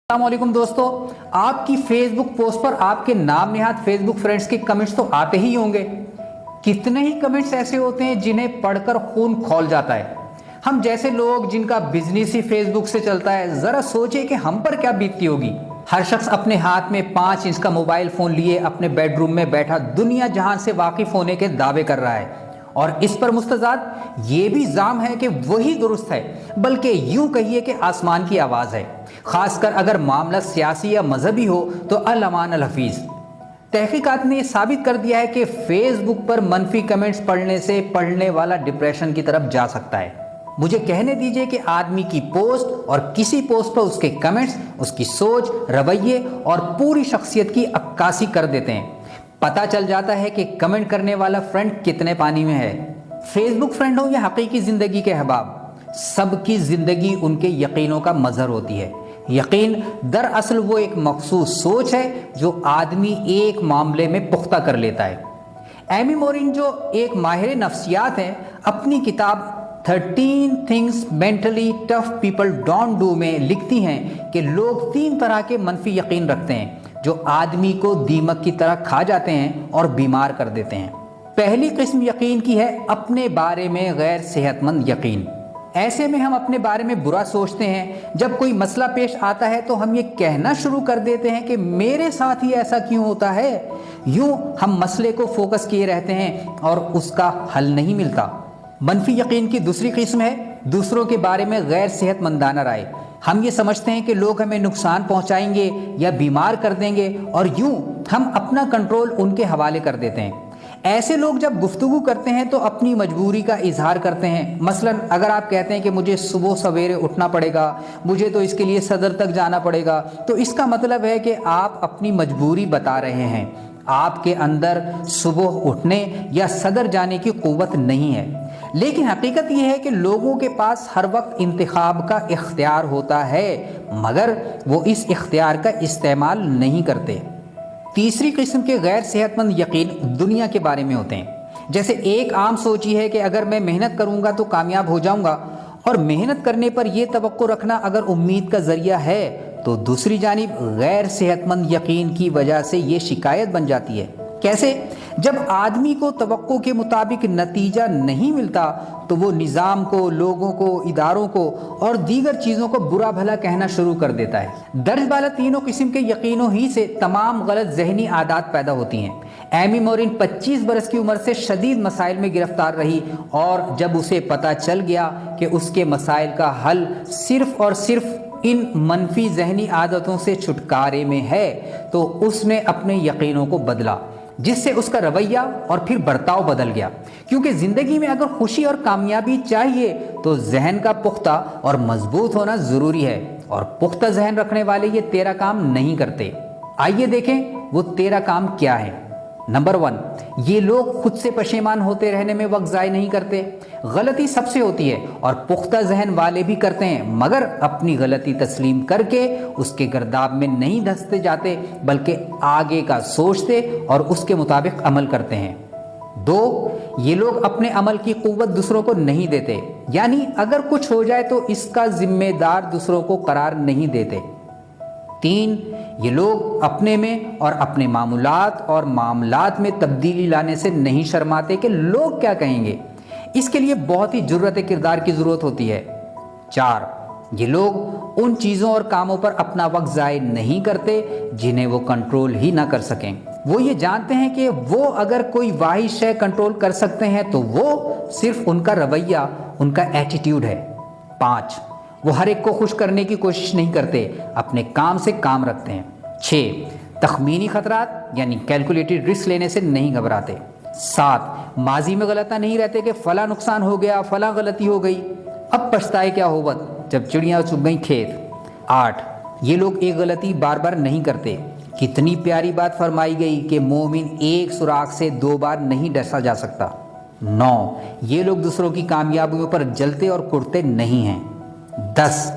अस्सलामुअलैकुम दोस्तों, आपकी फेसबुक पोस्ट पर आपके नाम निहात फेसबुक फ्रेंड्स के कमेंट्स तो आते ही होंगे। कितने ही कमेंट्स ऐसे होते हैं जिन्हें पढ़कर खून खौल जाता है। हम जैसे लोग जिनका बिजनेस ही फेसबुक से चलता है, जरा सोचिए कि हम पर क्या बीतती होगी। हर शख्स अपने हाथ में 5 इंच का मोबाइल फोन लिए अपने बेडरूम में बैठा दुनिया जहां से वाकिफ होने के दावे कर रहा है, और इस पर मुस्तजाद ये भी इल्जाम है कि वही दुरुस्त है, बल्कि यूं कहिए कि आसमान की आवाज है। खासकर अगर मामला सियासी या मजहबी हो तो अल अमान अल हफीज। तहकीकात ने साबित कर दिया है कि फेसबुक पर मनफी कमेंट्स पढ़ने से पढ़ने वाला डिप्रेशन की तरफ जा सकता है। मुझे कहने दीजिए कि आदमी की पोस्ट और किसी पोस्ट पर उसके कमेंट्स उसकी सोच, रवैये और पूरी शख्सियत की अक्कासी कर देते हैं। पता चल जाता है कि कमेंट करने वाला फ्रेंड कितने पानी में है। फेसबुक फ्रेंड हो या हकीकी जिंदगी के अहबाब, सबकी जिंदगी उनके यकीनों का मजहर होती है। यकीन दरअसल वो एक मखसूस सोच है जो आदमी एक मामले में पुख्ता कर लेता है। एमी मोरिन, जो एक माहिर नफ्सियात हैं, अपनी किताब 13 things mentally tough people don't do में लिखती हैं कि लोग 3 तरह के मनफी यकीन रखते हैं जो आदमी को दीमक की तरह खा जाते हैं और बीमार कर देते हैं। पहली किस्म यकीन की है अपने बारे में गैर सेहतमंद यकीन। ऐसे में हम अपने बारे में बुरा सोचते हैं। जब कोई मसला पेश आता है तो हम ये कहना शुरू कर देते हैं कि मेरे साथ ही ऐसा क्यों होता है। यूं हम मसले को फोकस किए रहते हैं और उसका हल नहीं मिलता। मनफी यकीन की दूसरी किस्म है दूसरों के बारे में गैर सेहतमंदाना राय। हम ये समझते हैं कि लोग हमें नुकसान पहुंचाएंगे या बीमार कर देंगे, और यूं हम अपना कंट्रोल उनके हवाले कर देते हैं। ऐसे लोग जब गुफ्तगू करते हैं तो अपनी मजबूरी का इजहार करते हैं। मसलन अगर आप कहते हैं कि मुझे सुबह सवेरे उठना पड़ेगा, मुझे तो इसके लिए सदर तक जाना पड़ेगा, तो इसका मतलब है कि आप अपनी मजबूरी बता रहे हैं। आपके अंदर सुबह उठने या सदर जाने की कुव्वत नहीं है। लेकिन हकीकत यह है कि लोगों के पास हर वक्त इंतखाब का इख्तियार होता है, मगर वो इस इख्तियार का इस्तेमाल नहीं करते। तीसरी किस्म के गैर सेहतमंद यकीन दुनिया के बारे में होते हैं। जैसे एक आम सोच ये है कि अगर मैं मेहनत करूंगा तो कामयाब हो जाऊंगा, और मेहनत करने पर यह तवक्को रखना अगर उम्मीद का जरिया है, तो दूसरी जानिब गैर सेहतमंद यकीन की वजह से ये शिकायत बन जाती है। कैसे? जब आदमी को तवक्को के मुताबिक नतीजा नहीं मिलता तो वो निज़ाम को, लोगों को, इदारों को और दीगर चीज़ों को बुरा भला कहना शुरू कर देता है। दर्ज बाला तीनों किस्म के यकीनों ही से तमाम गलत जहनी आदत पैदा होती हैं। एमी मोरिन 25 बरस की उम्र से शदीद मसाइल में गिरफ्तार रही, और जब उसे पता चल गया कि उसके मसाइल का हल सिर्फ और सिर्फ इन मनफी जहनी आदतों से छुटकारे में है, तो उसने अपने यकीनों को बदला, जिससे उसका रवैया और फिर बर्ताव बदल गया। क्योंकि जिंदगी में अगर खुशी और कामयाबी चाहिए तो जहन का पुख्ता और मजबूत होना जरूरी है, और पुख्ता जहन रखने वाले ये 13 काम नहीं करते। आइए देखें वो 13 काम क्या है। नंबर 1, ये लोग खुद से पशेमान होते रहने में वक्त ज़ाय नहीं करते। गलती सबसे होती है और पुख्ता जहन वाले भी करते हैं, मगर अपनी गलती तस्लीम करके उसके गर्दाब में नहीं धंसते जाते, बल्कि आगे का सोचते और उसके मुताबिक अमल करते हैं। 2, ये लोग अपने अमल की कुव्वत दूसरों को नहीं देते, यानी अगर कुछ हो जाए तो इसका जिम्मेदार दूसरों को करार नहीं देते। 3, ये लोग अपने में और अपने मामूलात और मामलात में तब्दीली लाने से नहीं शर्माते कि लोग क्या कहेंगे। इसके लिए बहुत ही जुर्रत किरदार की ज़रूरत होती है। 4, ये लोग उन चीज़ों और कामों पर अपना वक्त ज़ाय नहीं करते जिन्हें वो कंट्रोल ही ना कर सकें। वो ये जानते हैं कि वो अगर कोई वाहिद शय कंट्रोल कर सकते हैं तो वो सिर्फ उनका रवैया, उनका एटीट्यूड है। 5, वो हर एक को खुश करने की कोशिश नहीं करते, अपने काम से काम रखते हैं। 6, तखमीनी खतरात यानी कैलकुलेटेड रिस्क लेने से नहीं घबराते। 7, माजी में गलता नहीं रहते कि फला नुकसान हो गया, फला गलती हो गई, अब पछताए क्या होवत जब चिड़ियाँ चुग गई खेत। 8, ये लोग एक गलती बार बार नहीं करते। कितनी प्यारी बात फरमाई गई कि मोमिन एक सुराख से 2 बार नहीं डसा जा सकता। 9, ये लोग दूसरों की कामयाबियों पर जलते और कुड़ते नहीं हैं। 10,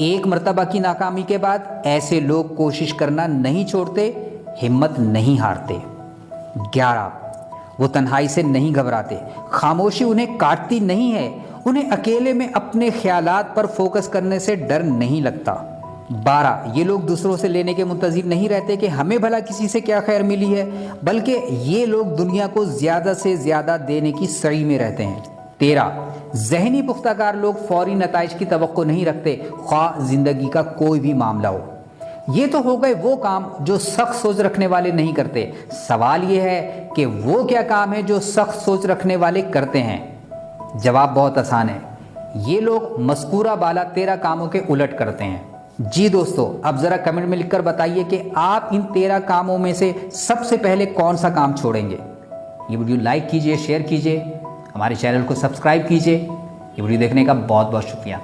एक मर्तबा की नाकामी के बाद ऐसे लोग कोशिश करना नहीं छोड़ते, हिम्मत नहीं हारते। 11, वो तन्हाई से नहीं घबराते, खामोशी उन्हें काटती नहीं है, उन्हें अकेले में अपने ख्यालात पर फोकस करने से डर नहीं लगता। 12, ये लोग दूसरों से लेने के मुंतज़िर नहीं रहते कि हमें भला किसी से क्या खैर मिली है, बल्कि ये लोग दुनिया को ज़्यादा से ज़्यादा देने की सड़ी में रहते हैं। 13, ज़हनी पुख्ताकार लोग फौरी नताइज की तवक्को नहीं रखते, ख्वाह ज़िंदगी का कोई भी मामला हो। ये तो हो गए वो काम जो सख्त सोच रखने वाले नहीं करते। सवाल ये है कि वो क्या काम है जो सख्त सोच रखने वाले करते हैं। जवाब बहुत आसान है, ये लोग मज़कूरा बाला 13 कामों के उलट करते हैं। जी दोस्तों, अब ज़रा कमेंट में लिखकर बताइए कि आप इन 13 कामों में से सबसे पहले कौन सा काम छोड़ेंगे। ये वीडियो लाइक कीजिए, शेयर कीजिए, हमारे चैनल को सब्सक्राइब कीजिए। ये वीडियो देखने का बहुत बहुत शुक्रिया।